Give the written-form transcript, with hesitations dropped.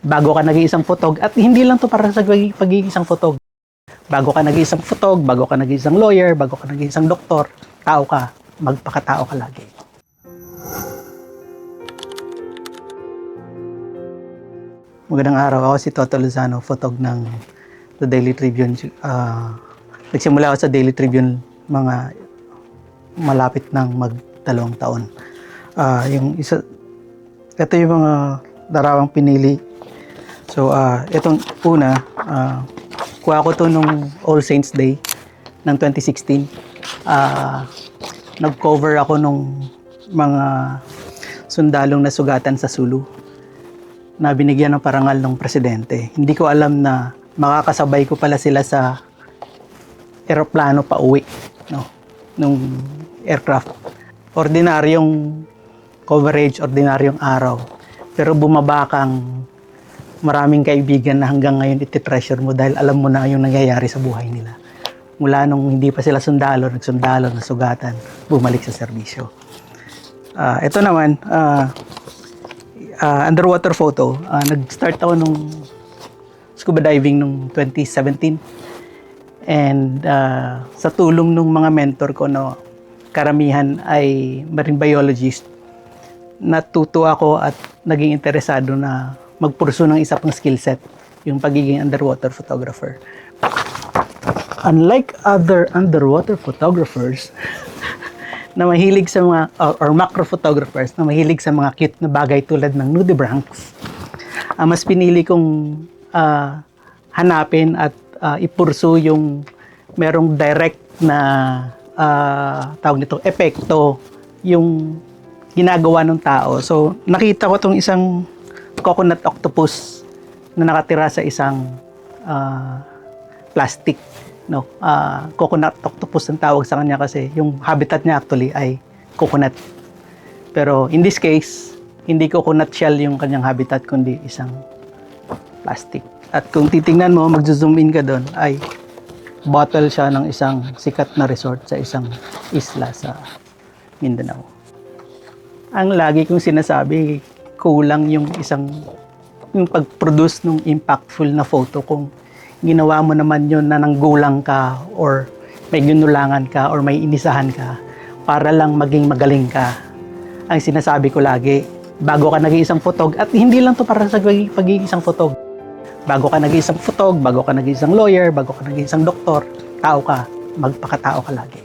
bago ka nag-iisang photog, at hindi lang to para sa pagiging isang photog. Bago ka nag-iisang photog, bago ka nag-iisang lawyer, bago ka nag-iisang doktor, tao ka, magpakatao ka lagi. Magandang araw, ako si Toto Lozano, photog ng The Daily Tribune. Nagsimula ako sa Daily Tribune mga malapit ng mag-2 taon. Ito yung mga larawang pinili. So, itong una, kuha ko to nung All Saints Day ng 2016. Nag-cover ako nung mga sundalong nasugatan sa Sulu na binigyan ng parangal ng presidente. Hindi ko alam na makakasabay ko pala sila sa eroplano pa uwi, no? Nung aircraft. Ordinaryong coverage, ordinaryong araw. Pero bumaba kang maraming kaibigan na hanggang ngayon iti-treasure mo dahil alam mo na yung nangyayari sa buhay nila. Mula nung hindi pa sila sundalo, nagsundalo, nasugatan, bumalik sa serbisyo. Ito naman, underwater photo. Nag-start ako nung scuba diving nung 2017. And sa tulong ng mga mentor ko, no, karamihan ay marine biologist, natuto ako at naging interesado na magpurso ng isa pang skill set, yung pagiging underwater photographer. Unlike other underwater photographers na mahilig sa mga or macro photographers na mahilig sa mga cute na bagay tulad ng nudibranchs, mas pinili kong hanapin at ipurso yung merong direct na tawag nito, epekto yung ginagawa ng tao. So, nakita ko tong isang coconut octopus na nakatira sa isang plastic, no? Coconut octopus ang tawag sa kanya kasi yung habitat niya actually ay coconut. Pero in this case, hindi coconut shell yung kanyang habitat kundi isang plastic. At kung titingnan mo, mag-zoom in ka doon, ay bottle siya ng isang sikat na resort sa isang isla sa Mindanao. Ang lagi kong sinasabi, kulang yung pag-produce ng impactful na photo kung ginawa mo naman yun na nanggulang ka or may ginulangan ka or may inisahan ka para lang maging magaling ka. Ang sinasabi ko lagi, bago ka nag-iisang photog, at hindi lang to para sa pagiging isang photog. Bago ka nag-iisang photog, bago ka nag-iisang lawyer, bago ka nag-iisang doktor, tao ka, magpakatao ka lagi.